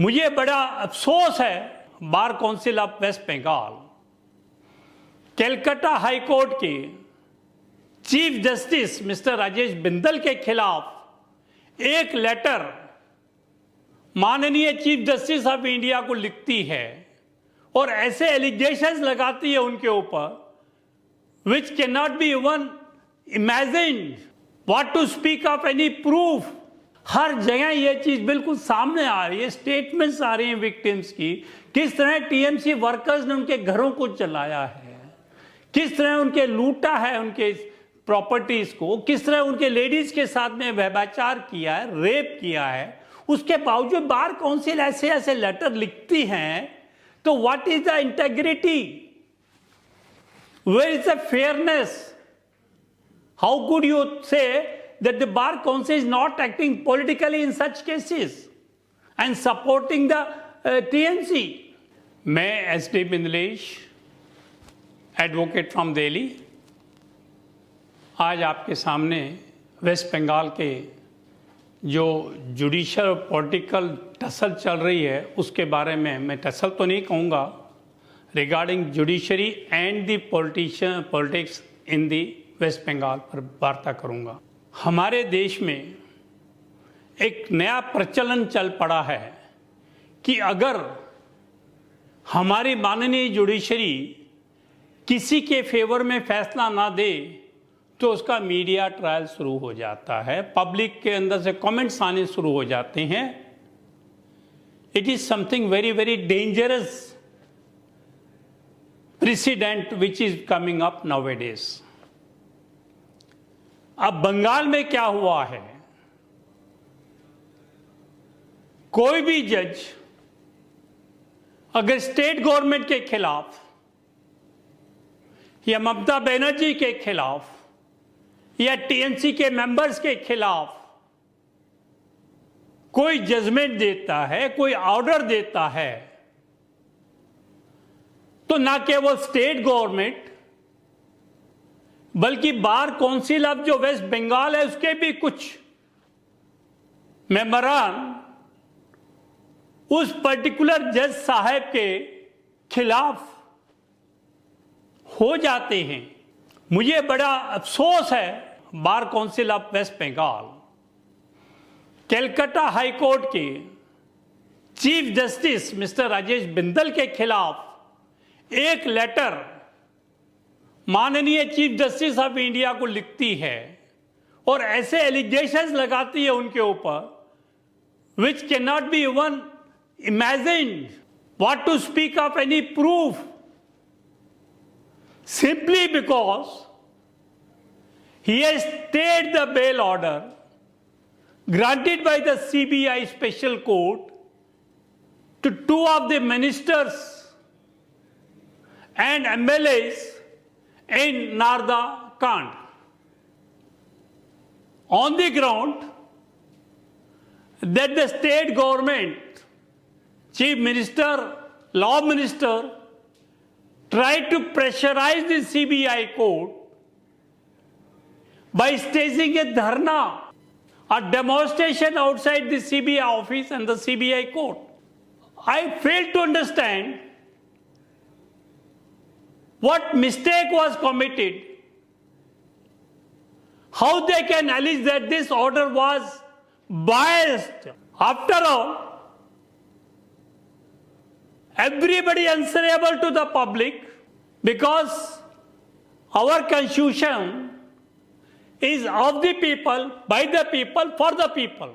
मुझे बड़ा अफसोस है bar council of West Bengal Calcutta high court के chief justice mister Rajesh Bindal के खिलाफ एक लेटर माननीय चीफ जस्टिस ऑफ इंडिया को लिखती है और ऐसे एलिगेशंस लगाती है उनके ऊपर which cannot be even imagined. What to speak of any proof? हर जगह ये चीज बिल्कुल सामने आ रही है, स्टेटमेंट्स आ रही हैं विक्टिम्स की, किस तरह टीएमसी वर्कर्स ने उनके घरों को चलाया है, किस तरह उनके लूटा है उनके प्रॉपर्टीज को, किस तरह उनके लेडीज के साथ में व्यभिचार किया है, रेप किया है। उसके बावजूद बार काउंसिल ऐसे ऐसे लेटर लिखती हैं, तो what is the integrity? Where is the fairness? How could you say that the Bar Council is not acting politically in such cases and supporting the TNC? मैं SD मिंदलेश, एडवोकेट फ्रॉम दिल्ली, आज आपके सामने waste Bengal के जो judicial और political tussle चल रही है उसके बारे में, मैं टसल तो नहीं कहूँगा, regarding judiciary and the politics in the West Bengal पर वार्ता करूंगा। हमारे देश में एक नया प्रचलन चल पड़ा है कि अगर हमारी माननीय जुडिशरी किसी के फेवर में फैसला ना दे तो उसका मीडिया ट्रायल शुरू हो जाता है, पब्लिक के अंदर से कमेंट्स आने शुरू हो जाते हैं। It is something very very dangerous precedent which is coming up nowadays. अब बंगाल में क्या हुआ है, कोई भी जज अगर स्टेट गवर्नमेंट के खिलाफ या ममता बनर्जी के खिलाफ या टीएमसी के मेंबर्स के खिलाफ कोई जजमेंट देता है, कोई ऑर्डर देता है, तो ना केवल स्टेट गवर्नमेंट बल्कि बार काउंसिल ऑफ जो वेस्ट बंगाल है उसके भी कुछ मेंबरान उस पर्टिकुलर जज साहब के खिलाफ हो जाते हैं। मुझे बड़ा अफसोस है bar council of West Bengal Calcutta high court के chief justice mister Rajesh Bindal के खिलाफ एक लेटर माननीय चीफ जस्टिस ऑफ इंडिया को लिखती है और ऐसे एलिगेशंस लगाती है उनके ऊपर which cannot be even imagined. What to speak of any proof? Simply because he has stayed the bail order granted by the CBI special court to two of the ministers and MLAs in Narda Kand on the ground that the state government, chief minister, law minister tried to pressurize the CBI court by staging a dharna, a demonstration outside the CBI office and the CBI court. I fail to understand what mistake was committed, how they can allege that this order was biased. After all, everybody answerable to the public because our constitution is of the people, by the people, for the people.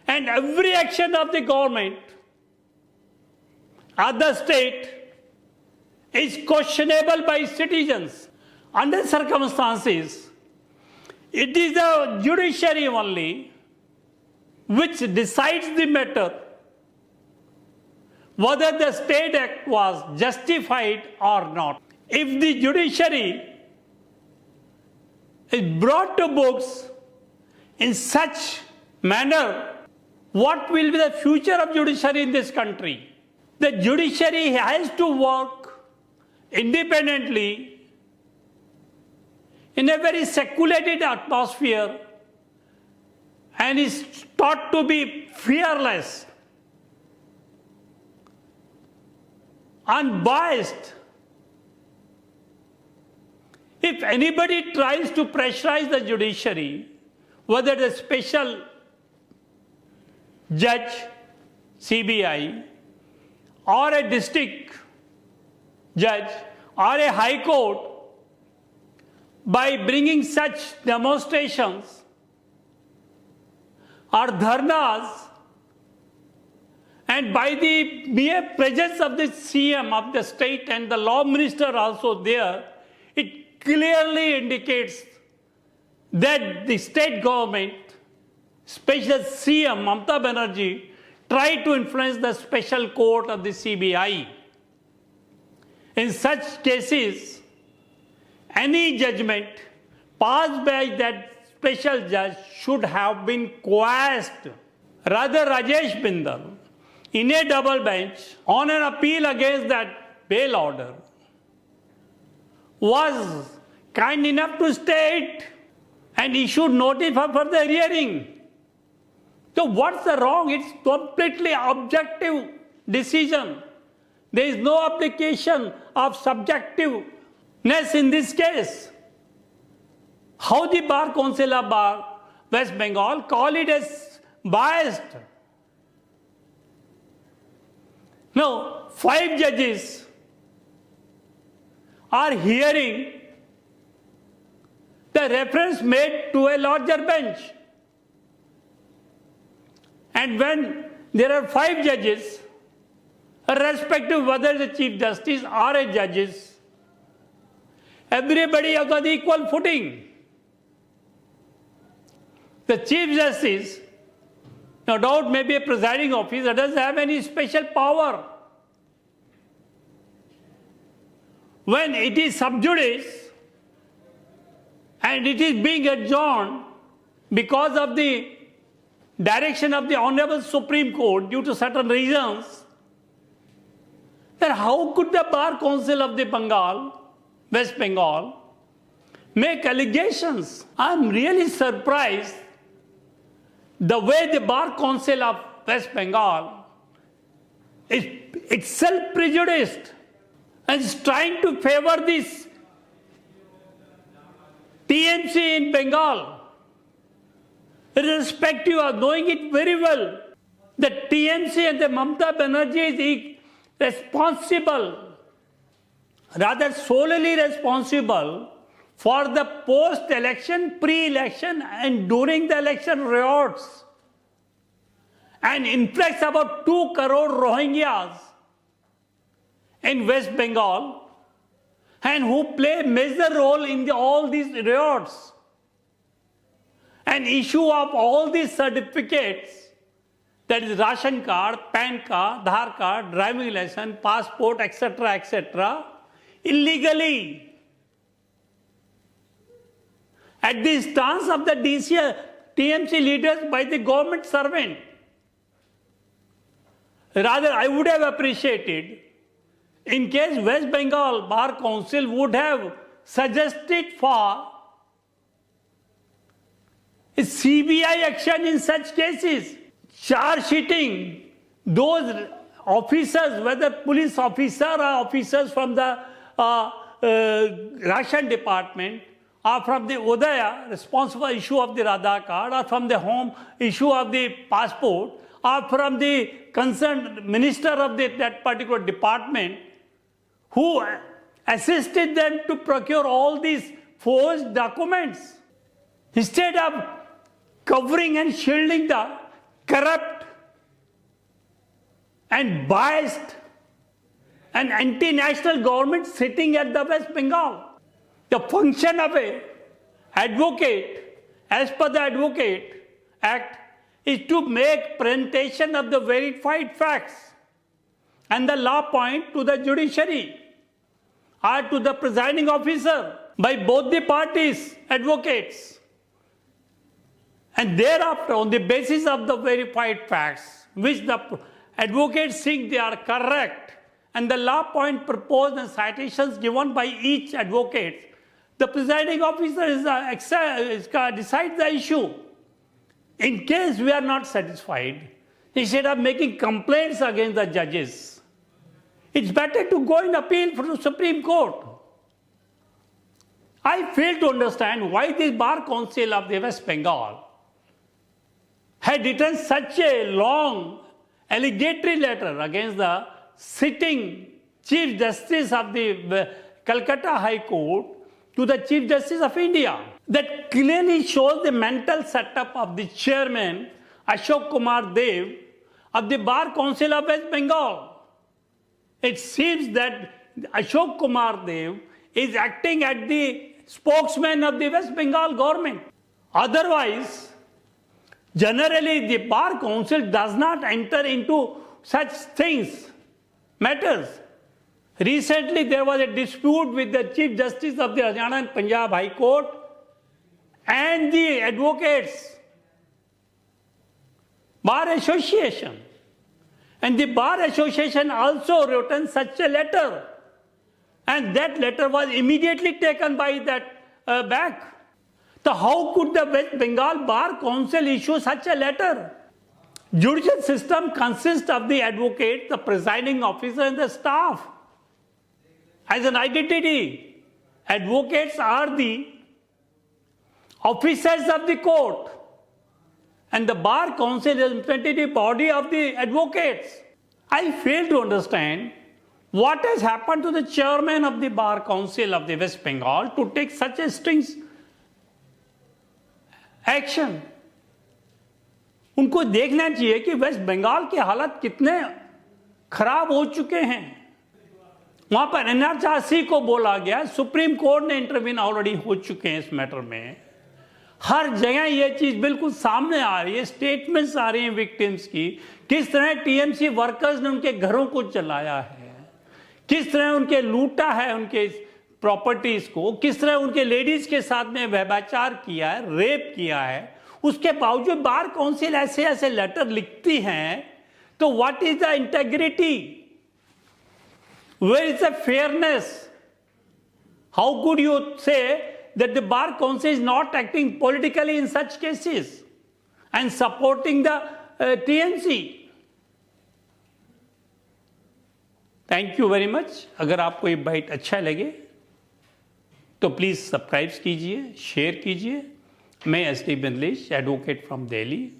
And every action of the government or the state is questionable by citizens. Under circumstances, it is the judiciary only which decides the matter whether the state act was justified or not. If the judiciary is brought to books in such manner, what will be the future of judiciary in this country? The judiciary has to work independently in a very seculated atmosphere and is taught to be fearless. unbiased. If anybody tries to pressurize the judiciary, whether the special judge, CBI, or a district judge, or a high court, by bringing such demonstrations or dharnas, and by the mere presence of the CM of the state and the law minister also there, it clearly indicates that the state government, special CM Mamata Banerjee, tried to influence the special court of the CBI. In such cases, any judgment passed by that special judge should have been quashed. Rather, Rajesh Bindal, in a double bench, on an appeal against that bail order, was kind enough to state and issued notice for further hearing. So what's the wrong? It's completely objective decision. There is no application of subjectiveness in this case. How the Bar Council of Bar West Bengal call it as biased? No, 5 judges are hearing the reference made to a larger bench. And when there are 5 judges, irrespective of whether the Chief Justice or a judges, everybody has got equal footing. The Chief Justice, no doubt, may be a presiding officer, doesn't have any special power. When it is sub judice and it is being adjourned because of the direction of the Honorable Supreme Court due to certain reasons, then how could the Bar Council of the Bengal, West Bengal, make allegations? I'm really surprised the way the Bar Council of West Bengal is itself prejudiced and is trying to favor this TMC in Bengal, irrespective of knowing it very well that TMC and the Mamata Banerjee is responsible, rather solely responsible for the post-election, pre-election and during the election riots and influx about 2 crore Rohingyas in West Bengal and who play a major role in all these riots and issue of all these certificates, that is ration card, PAN card, Aadhaar card, driving license, passport, etc., illegally. At the stance of the TMC leaders by the government servant. Rather, I would have appreciated in case West Bengal Bar Council would have suggested for a CBI action in such cases, charge sheeting those officers, whether police officer or officers from the ration department, or from the Udaya, responsible issue of the Aadhaar card, or from the home issue of the passport, or from the concerned minister of that particular department, who assisted them to procure all these forged documents. Instead of covering and shielding the corrupt and biased and anti-national government sitting at the West Bengal. The function of an advocate, as per the Advocate Act, is to make presentation of the verified facts and the law point to the judiciary or to the presiding officer by both the parties, advocates. And thereafter, on the basis of the verified facts, which the advocates think they are correct, and the law point proposed and citations given by each advocate, the presiding officer decides the issue. In case we are not satisfied, instead of making complaints against the judges, It's better to go in appeal for the Supreme Court. I fail to understand why the Bar Council of the West Bengal had written such a long allegatory letter against the sitting Chief Justice of the Calcutta High Court to the Chief Justice of India. That clearly shows the mental setup of the chairman Ashok Kumar Dev of the Bar Council of West Bengal. It seems that Ashok Kumar Dev is acting as the spokesman of the West Bengal government. Otherwise, generally the Bar Council does not enter into such things, matters. Recently there was a dispute with the Chief Justice of the Haryana and Punjab High Court and the advocates Bar Association. And the Bar Association also written such a letter. And that letter was immediately taken by that back. So how could the West Bengal Bar Council issue such a letter? Judicial system consists of the advocate, the presiding officer and the staff. As an identity, advocates are the officers of the court. And the Bar Council is the representative body of the advocates. I fail to understand what has happened to the chairman of the Bar Council of the West Bengal to take such a stringent action. उनको देखना चाहिए कि waste Bengal के हालत कितने खराब हो चुके हैं. वहां पर एनआरसी को बोला गया, सुप्रीम कोर्ट ने इंटरवीन ऑलरेडी हो चुके हैं इस मैटर में. हर जगह ये चीज बिल्कुल सामने आ रही है, स्टेटमेंट्स आ रही हैं विक्टिम्स की, किस तरह टीएमसी वर्कर्स ने उनके घरों को चलाया है, किस तरह उनके लूटा है उनके प्रॉपर्टीज को, किस तरह उनके लेडीज के साथ में व्यभिचार किया है, रेप किया है. उसके बावजूद बार काउंसिल ऐसे ऐसे लेटर लिखती हैं, तो what is the integrity, where is the fairness? How could you say that the Bar Council is not acting politically in such cases and supporting the TMC? Thank you very much. अगर आपको ये bite अच्छा लगे तो please subscribe कीजिए, share कीजिए. मैं S D Bandlesh, advocate from Delhi.